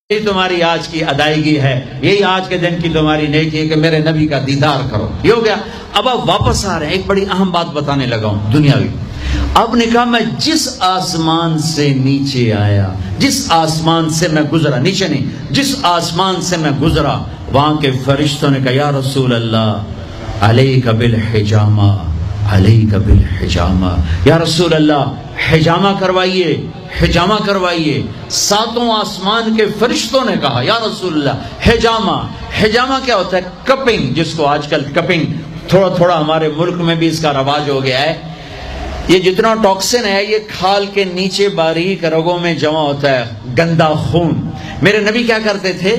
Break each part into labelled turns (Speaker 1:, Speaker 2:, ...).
Speaker 1: یہی تمہاری آج کی ادائیگی ہے، یہی آج کے دن کی تمہاری نیکی ہے کہ میرے نبی کا دیدار کرو۔ یہ ہو گیا۔ اب آپ واپس آ رہے ہیں، ایک بڑی اہم بات بتانے لگا ہوں دنیاوی۔ اب نے کہا میں جس آسمان سے نیچے آیا، جس آسمان سے میں گزرا، نیچے نہیں، جس آسمان سے میں گزرا، وہاں کے فرشتوں نے کہا یا رسول اللہ علیک بالحجامہ، علیک بالحجامہ، یا رسول اللہ حجامہ کروائیے، حجامہ کروائیے۔ ساتوں آسمان کے فرشتوں نے کہا یا رسول اللہ حجامہ۔ حجامہ کیا ہوتا ہے؟ کپنگ، جس کو آج کل کپنگ تھوڑا تھوڑا ہمارے ملک میں بھی اس کا رواج ہو گیا ہے۔ یہ جتنا ٹاکسن ہے یہ کھال کے نیچے باریک رگوں میں جمع ہوتا ہے، گندا خون۔ میرے نبی کیا کرتے تھے؟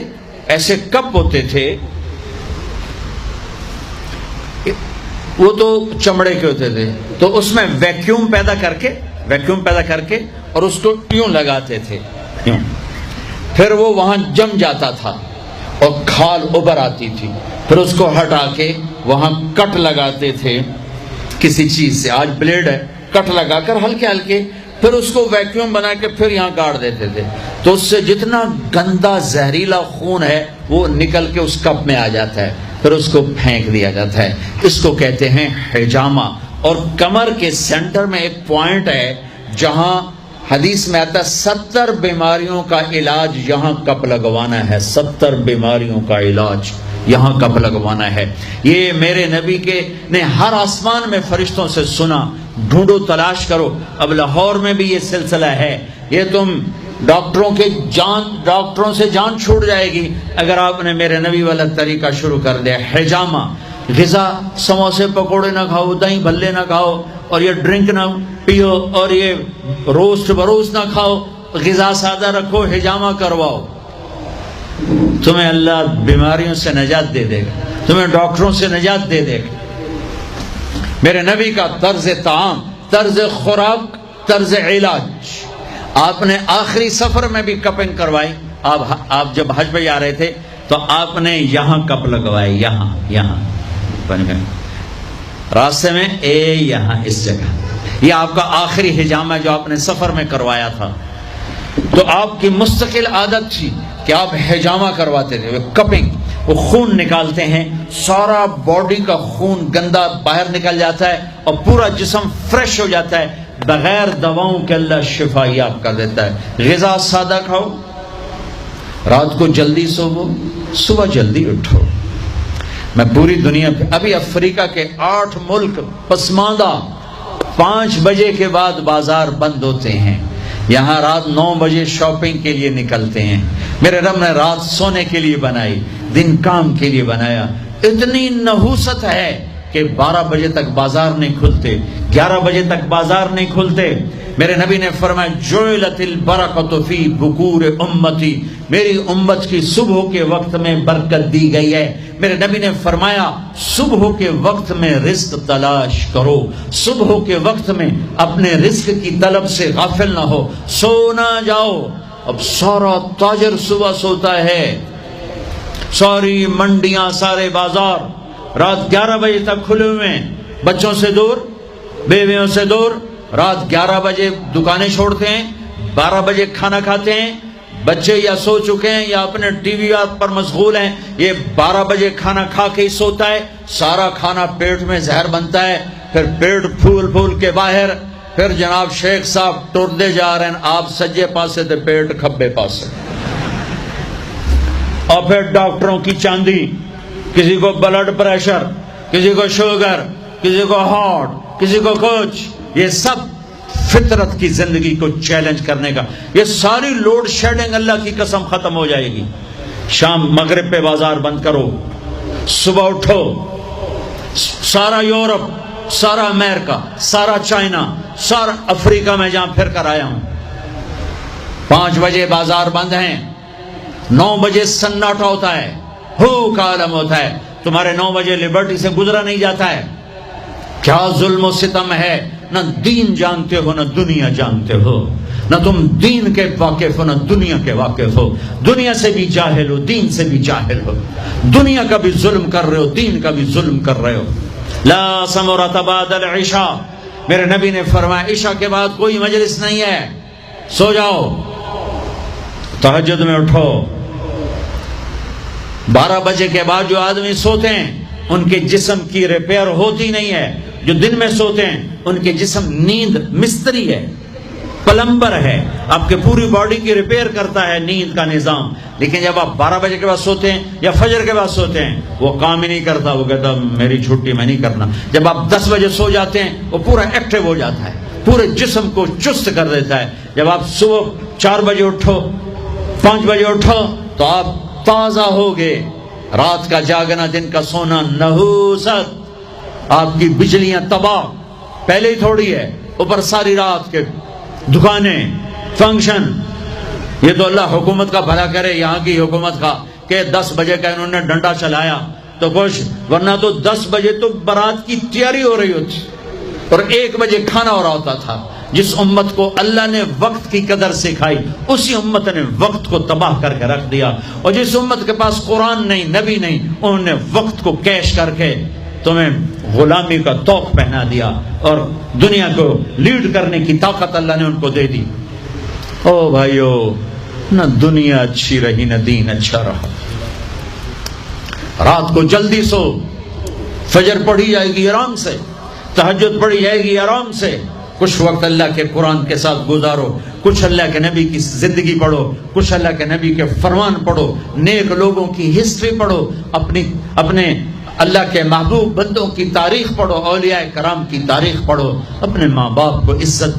Speaker 1: ایسے کپ ہوتے تھے، وہ تو چمڑے کے ہوتے تھے، تو اس میں ویکیوم پیدا کر کے اور اس کو یوں لگاتے تھے، یوں، پھر وہ وہاں جم جاتا تھا اور کھال ابھر آتی تھی، پھر اس کو ہٹا کے وہاں کٹ لگاتے تھے کسی چیز سے، آج بلیڈ ہے، کٹ لگا کر ہلکے ہلکے، پھر اس کو ویکیوم بنا کے پھر یہاں کاٹ دیتے تھے، تو اس سے جتنا گندا زہریلا خون ہے وہ نکل کے اس کپ میں آ جاتا ہے، پھر اس کو پھینک دیا جاتا ہے۔ اس کو کہتے ہیں حجامہ۔ اور کمر کے سینٹر میں ایک پوائنٹ ہے جہاں حدیث میں آتا ہے 70 بیماریوں کا علاج یہاں کپ لگوانا ہے، 70 بیماریوں کا علاج یہاں کپ لگوانا ہے۔ یہ میرے نبی کے نے ہر آسمان میں فرشتوں سے سنا، ڈھونڈو تلاش کرو۔ اب لاہور میں بھی یہ سلسلہ ہے، یہ تم ڈاکٹروں سے جان چھوٹ جائے گی اگر آپ نے میرے نبی والا طریقہ شروع کر دیا۔ حجامہ، غذا سموسے پکوڑے نہ کھاؤ، دہی بھلے نہ کھاؤ، اور یہ ڈرنک نہ پیو، اور یہ روسٹ بروس نہ کھاؤ، غذا سادہ رکھو، حجامہ کرواؤ۔ تمہیں اللہ بیماریوں سے نجات دے دے گا، تمہیں ڈاکٹروں سے نجات دے دے گا۔ میرے نبی کا طرز طعام، طرز خوراک، طرز علاج۔ آپ نے آخری سفر میں بھی کپنگ کروائی۔ آپ جب حج پہ جا رہے تھے تو آپ نے یہاں کپ لگوائے، یہاں راستے میں یہاں اس جگہ۔ یہ آپ کا آخری حجامہ جو آپ نے سفر میں کروایا تھا۔ تو آپ کی مستقل عادت تھی کہ آپ حجامہ کرواتے تھے، کپنگ، وہ خون نکالتے ہیں، سارا باڈی کا خون گندا باہر نکل جاتا ہے اور پورا جسم فریش ہو جاتا ہے، بغیر دواؤں کے اللہ شفا یاب کر دیتا ہے۔ غذا سادہ کھاؤ، رات کو جلدی سوو، صبح جلدی اٹھو۔ میں پوری دنیا پہ، ابھی افریقہ کے 8 ملک پسماندہ 5 بجے کے بعد بازار بند ہوتے ہیں، یہاں رات 9 بجے شاپنگ کے لیے نکلتے ہیں۔ میرے رب نے رات سونے کے لیے بنائی، دن کام کے لیے بنایا۔ اتنی نحوست ہے کہ 12 بجے تک بازار نہیں کھلتے، 11 بجے تک بازار نہیں کھلتے۔ میرے نبی نے فرمایا جعلت البرکۃ فی بکور امتی، میری امت کی صبح کے وقت میں برکت دی گئی ہے۔ میرے نبی نے فرمایا صبح کے وقت میں رزق تلاش کرو، صبح کے وقت میں اپنے رزق کی طلب سے غافل نہ ہو، سو نہ جاؤ۔ اب سارا تاجر صبح سوتا ہے، ساری منڈیاں، سارے بازار رات 11 بجے تک کھلے ہوئے ہیں، بچوں سے دور، بیویوں سے دور۔ رات 11 بجے دکانیں چھوڑتے ہیں، 12 بجے کھانا کھاتے ہیں، بچے یا سو چکے ہیں یا اپنے ٹی وی پر مشغول ہیں، یہ 12 بجے کھانا کھا کے ہی سوتا ہے۔ سارا کھانا پیٹ میں زہر بنتا ہے، پھر پیٹ پھول کے باہر، پھر جناب شیخ صاحب ٹردے جا رہے ہیں، آپ سجے پاسے تے پیٹ کھبے پاسے، اور پھر ڈاکٹروں کی چاندی، کسی کو بلڈ پریشر، کسی کو شوگر، کسی کو ہارٹ، کسی کو کچھ۔ یہ سب فطرت کی زندگی کو چیلنج کرنے کا، یہ ساری لوڈ شیڈنگ اللہ کی قسم ختم ہو جائے گی۔ شام مغرب پہ بازار بند کرو، صبح اٹھو، سارا یورپ، سارا امریکہ، سارا چائنا، سارا افریقہ میں جہاں پھر کر آیا ہوں، 5 بجے بازار بند ہیں، 9 بجے سناٹا ہوتا ہے، ہو کا عالم ہوتا ہے۔ تمہارے 9 بجے لبرٹی سے گزرا نہیں جاتا ہے۔ کیا ظلم و ستم ہے، نہ دین جانتے ہو نہ دنیا جانتے ہو، نہ تم دین کے واقف ہو نہ دنیا کے واقف ہو، دنیا سے بھی جاہل ہو، دین سے بھی جاہل ہو، دنیا کا بھی ظلم کر رہے ہو، دین کا بھی ظلم کر رہے ہو۔ لا ثمرۃ بعد العشاء، میرے نبی نے فرمایا عشاء کے بعد کوئی مجلس نہیں ہے، سو جاؤ، تہجد میں اٹھو، 12 بجے کے بعد جو آدمی سوتے ہیں ان کے جسم کی ریپیئر ہوتی نہیں ہے. جو دن میں سوتے ہیں ان کے جسم نیند مستری ہے، پلمبر ہے، آپ کے پوری باڈی کی ریپیئر کرتا ہے نیند کا نظام. لیکن جب آپ 12 بجے کے بعد سوتے ہیں یا فجر کے بعد سوتے ہیں وہ کام ہی نہیں کرتا، وہ کہتا میری چھٹی میں نہیں کرنا. جب آپ 10 بجے سو جاتے ہیں وہ پورا ایکٹیو ہو جاتا ہے، پورے جسم کو چست کر دیتا ہے. جب آپ صبح 4 بجے اٹھو، 5 بجے اٹھو تو آپ تازہ ہوگے. رات کا جاگنا، دن کا سونا نحوست. آپ کی بجلیاں تباہ پہلے ہی تھوڑی ہے، اوپر ساری رات کے دکانیں، فنکشن. یہ تو اللہ حکومت کا بھلا کرے، یہاں کی حکومت کا، کہ 10 بجے کا انہوں نے ڈنڈا چلایا تو کچھ، ورنہ تو 10 بجے تو بارات کی تیاری ہو رہی ہوتی اور 1 بجے کھانا ہو رہا ہوتا تھا. جس امت کو اللہ نے وقت کی قدر سکھائی اسی امت نے وقت کو تباہ کر کے رکھ دیا. اور جس امت کے پاس قرآن نہیں، نبی نہیں، انہوں نے وقت کو کیش کر کے تمہیں غلامی کا توق پہنا دیا اور دنیا کو لیڈ کرنے کی طاقت اللہ نے ان کو دے دی. او بھائیو، نہ دنیا اچھی رہی نہ دین اچھا رہا. رات کو جلدی سو، فجر پڑھی جائے گی آرام سے، تہجد پڑھی جائے گی آرام سے. کچھ وقت اللہ کے قرآن کے ساتھ گزارو، کچھ اللہ کے نبی کی زندگی پڑھو، کچھ اللہ کے نبی کے فرمان پڑھو، نیک لوگوں کی ہسٹری پڑھو، اپنے اللہ کے محبوب بندوں کی تاریخ پڑھو، اولیاء کرام کی تاریخ پڑھو، اپنے ماں باپ کو عزت دو.